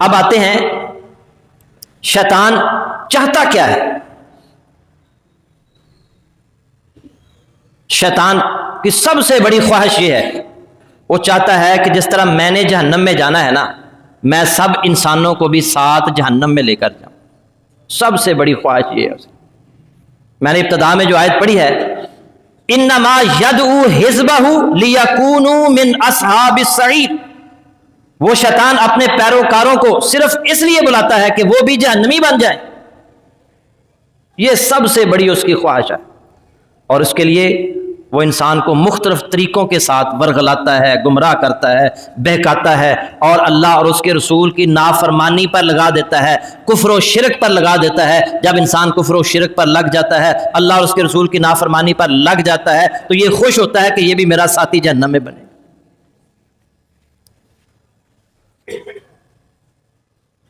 اب آتے ہیں شیطان چاہتا کیا ہے. شیطان کی سب سے بڑی خواہش یہ ہے، وہ چاہتا ہے کہ جس طرح میں نے جہنم میں جانا ہے نا، میں سب انسانوں کو بھی ساتھ جہنم میں لے کر جاؤں. سب سے بڑی خواہش یہ ہے. میں نے ابتدا میں جو آیت پڑھی ہے، انما یدعو حزبہ لیکونوا من اصحاب السعیر، وہ شیطان اپنے پیروکاروں کو صرف اس لیے بلاتا ہے کہ وہ بھی جہنمی بن جائیں. یہ سب سے بڑی اس کی خواہش ہے، اور اس کے لیے وہ انسان کو مختلف طریقوں کے ساتھ ورغلاتا ہے، گمراہ کرتا ہے، بہکاتا ہے، اور اللہ اور اس کے رسول کی نافرمانی پر لگا دیتا ہے، کفر و شرک پر لگا دیتا ہے. جب انسان کفر و شرک پر لگ جاتا ہے، اللہ اور اس کے رسول کی نافرمانی پر لگ جاتا ہے، تو یہ خوش ہوتا ہے کہ یہ بھی میرا ساتھی جہنم میں بنے.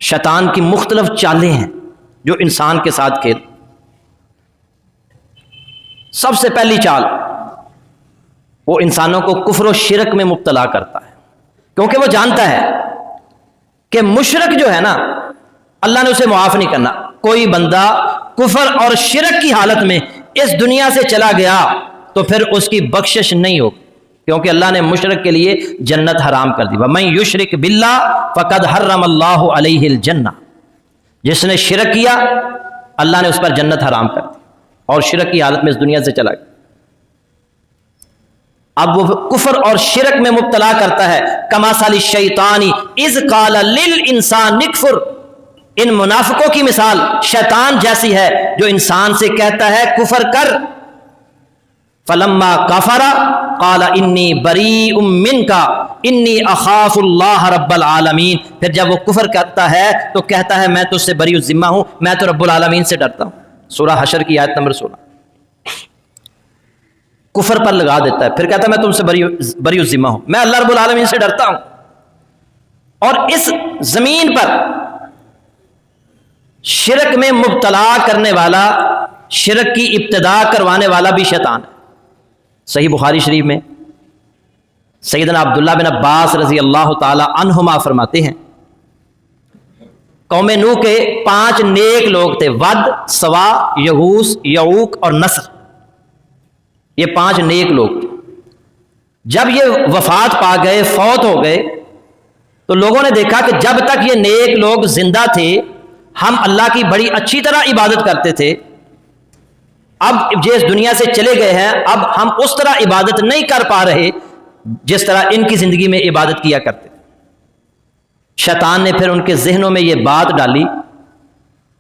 شیطان کی مختلف چالیں ہیں جو انسان کے ساتھ کھیل. سب سے پہلی چال، وہ انسانوں کو کفر و شرک میں مبتلا کرتا ہے، کیونکہ وہ جانتا ہے کہ مشرک جو ہے نا، اللہ نے اسے معاف نہیں کرنا. کوئی بندہ کفر اور شرک کی حالت میں اس دنیا سے چلا گیا تو پھر اس کی بخشش نہیں ہوگی، کیونکہ اللہ نے مشرک کے لیے جنت حرام کر دی. وَمَن يُشْرِكْ بِاللَّهِ فَقَدْ حَرَّمَ اللَّهُ عَلَيْهِ الْجَنَّةَ، جس نے شرک کیا اللہ نے اس پر جنت حرام کر دی اور شرک کی حالت میں اس دنیا سے چلا گیا. اب وہ کفر اور شرک میں مبتلا کرتا ہے. کمثل الشیطان اذ قال للانسان اکفر، ان منافقوں کی مثال شیطان جیسی ہے جو انسان سے کہتا ہے کفر کر. فلما کفر قال انی بریء منک انی اخاف اللہ رب العالمین، پھر جب وہ کفر کرتا ہے تو کہتا ہے میں تجھ سے بری الذمہ ہوں، میں تو رب العالمین سے ڈرتا ہوں. سورہ حشر کی آیت نمبر 16. کفر پر لگا دیتا ہے، پھر کہتا ہے میں تم سے بری الذمہ ہوں، میں اللہ رب العالمین سے ڈرتا ہوں. اور اس زمین پر شرک میں مبتلا کرنے والا، شرک کی ابتدا کروانے والا بھی شیطان ہے. صحیح بخاری شریف میں سیدنا عبداللہ بن عباس رضی اللہ تعالی عنہما فرماتے ہیں، قوم نوح کے 5 نیک لوگ تھے، ود، سوا، یغوث، یعوق اور نصر. یہ 5 نیک لوگ تھے. جب یہ وفات پا گئے، فوت ہو گئے، تو لوگوں نے دیکھا کہ جب تک یہ نیک لوگ زندہ تھے ہم اللہ کی بڑی اچھی طرح عبادت کرتے تھے، اب یہ اس دنیا سے چلے گئے ہیں، اب ہم اس طرح عبادت نہیں کر پا رہے جس طرح ان کی زندگی میں عبادت کیا کرتے. شیطان نے پھر ان کے ذہنوں میں یہ بات ڈالی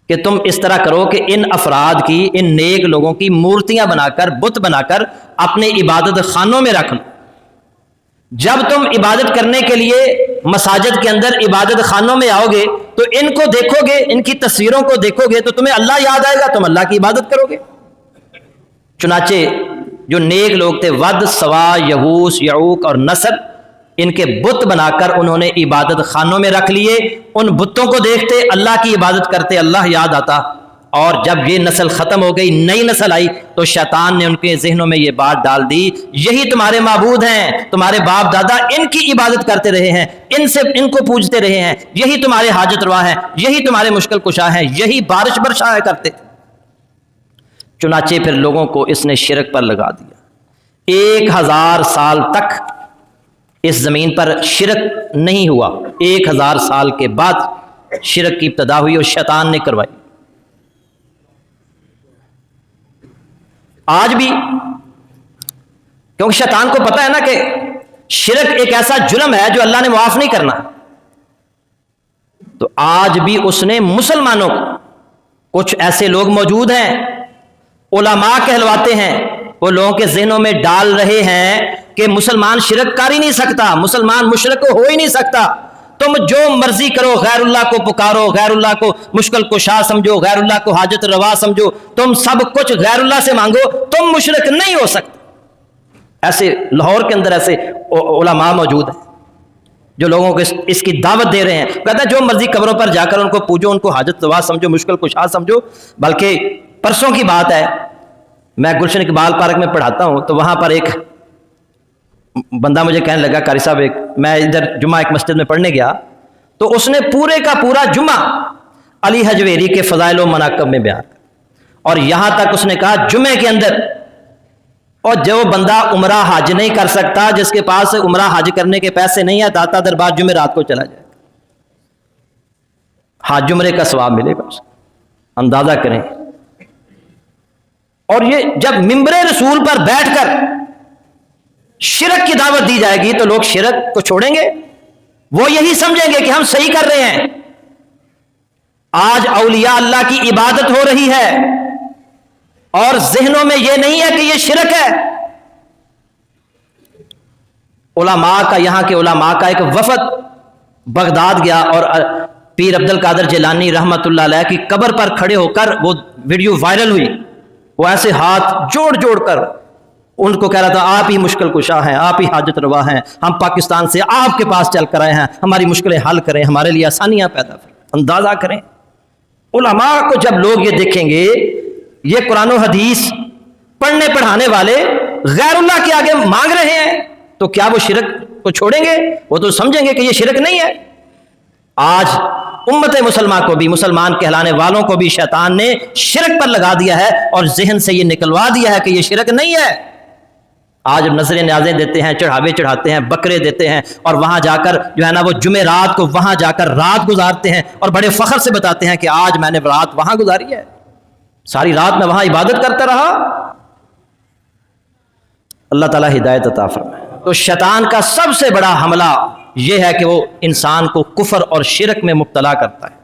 کہ تم اس طرح کرو کہ ان افراد کی، ان نیک لوگوں کی مورتیاں بنا کر، بت بنا کر اپنے عبادت خانوں میں رکھ لو. جب تم عبادت کرنے کے لیے مساجد کے اندر عبادت خانوں میں آؤ گے تو ان کو دیکھو گے، ان کی تصویروں کو دیکھو گے تو تمہیں اللہ یاد آئے گا، تم اللہ کی عبادت کرو گے. چنانچہ جو نیک لوگ تھے، ود، سوا، یغوث، یعوق اور نصر، ان کے بت بنا کر انہوں نے عبادت خانوں میں رکھ لیے. ان بتوں کو دیکھتے، اللہ کی عبادت کرتے، اللہ یاد آتا. اور جب یہ نسل ختم ہو گئی، نئی نسل آئی تو شیطان نے ان کے ذہنوں میں یہ بات ڈال دی، یہی تمہارے معبود ہیں، تمہارے باپ دادا ان کی عبادت کرتے رہے ہیں، ان کو پوجتے رہے ہیں، یہی تمہارے حاجت روا ہیں، یہی تمہارے مشکل کشا ہیں، یہی بارش برسایا کرتے تھے. چنانچہ پھر لوگوں کو اس نے شرک پر لگا دیا. 1000 سال تک اس زمین پر شرک نہیں ہوا. 1000 سال کے بعد شرک کی ابتدا ہوئی اور شیطان نے کروائی. آج بھی کیونکہ شیطان کو پتا ہے نا کہ شرک ایک ایسا جرم ہے جو اللہ نے معاف نہیں کرنا، تو آج بھی اس نے مسلمانوں کو، کچھ ایسے لوگ موجود ہیں علماء کہلواتے ہیں، وہ لوگوں کے ذہنوں میں ڈال رہے ہیں کہ مسلمان شرک کر ہی نہیں سکتا، مسلمان مشرک ہو ہی نہیں سکتا، تم جو مرضی کرو، غیر اللہ کو پکارو، غیر اللہ کو مشکل کشا سمجھو، غیر اللہ کو حاجت روا سمجھو، تم سب کچھ غیر اللہ سے مانگو، تم مشرک نہیں ہو سکتے. ایسے لاہور کے اندر ایسے علماء موجود ہیں جو لوگوں کو اس کی دعوت دے رہے ہیں. کہتا ہے جو مرضی قبروں پر جا کر ان کو پوجو، ان کو حاجت روا سمجھو، مشکل کشا سمجھو. بلکہ پرسوں کی بات ہے، میں گلشن اقبال پارک میں پڑھاتا ہوں، تو وہاں پر ایک بندہ مجھے کہنے لگا، قاری صاحب، میں ادھر جمعہ ایک مسجد میں پڑھنے گیا تو اس نے پورے کا پورا جمعہ علی حجویری کے فضائل و مناقب میں بیان کیا، اور یہاں تک اس نے کہا جمعے کے اندر، اور جو بندہ عمرہ حج نہیں کر سکتا، جس کے پاس عمرہ حج کرنے کے پیسے نہیں ہیں، داتا دربار جمعے رات کو چلا جائے گا، حج عمرے کا ثواب ملے گا، اندازہ کریں۔ اور یہ جب ممبر رسول پر بیٹھ کر شرک کی دعوت دی جائے گی تو لوگ شرک کو چھوڑیں گے؟ وہ یہی سمجھیں گے کہ ہم صحیح کر رہے ہیں۔ آج اولیاء اللہ کی عبادت ہو رہی ہے اور ذہنوں میں یہ نہیں ہے کہ یہ شرک ہے۔ علماء کا، یہاں کے علماء کا ایک وفد بغداد گیا اور پیر عبد القادر جیلانی رحمت اللہ علیہ کی قبر پر کھڑے ہو کر وہ ویڈیو وائرل ہوئی، وہ ایسے ہاتھ جوڑ جوڑ کر ان کو کہہ رہا تھا آپ ہی مشکل کشا ہیں، آپ ہی حاجت روا ہیں، ہم پاکستان سے آپ کے پاس چل کر آئے ہیں، ہماری مشکلیں حل کریں، ہمارے لیے آسانیاں پیدا کریں۔ اندازہ کریں علماء کو جب لوگ یہ دیکھیں گے یہ قرآن و حدیث پڑھنے پڑھانے والے غیر اللہ کے آگے مانگ رہے ہیں، تو کیا وہ شرک کو چھوڑیں گے؟ وہ تو سمجھیں گے کہ یہ شرک نہیں ہے۔ آج امت مسلمان کو بھی، مسلمان کہلانے والوں کو بھی شیطان نے شرک پر لگا دیا ہے اور ذہن سے یہ نکلوا دیا ہے کہ یہ شرک نہیں ہے۔ آج نظر نیازیں دیتے ہیں، چڑھاوے چڑھاتے ہیں، بکرے دیتے ہیں، اور وہاں جا کر جو ہے نا وہ جمعہ رات کو وہاں جا کر رات گزارتے ہیں اور بڑے فخر سے بتاتے ہیں کہ آج میں نے رات وہاں گزاری ہے، ساری رات میں وہاں عبادت کرتا رہا۔ اللہ تعالیٰ ہدایت عطا فرمائے۔ تو شیطان کا سب سے بڑا حملہ یہ ہے کہ وہ انسان کو کفر اور شرک میں مبتلا کرتا ہے۔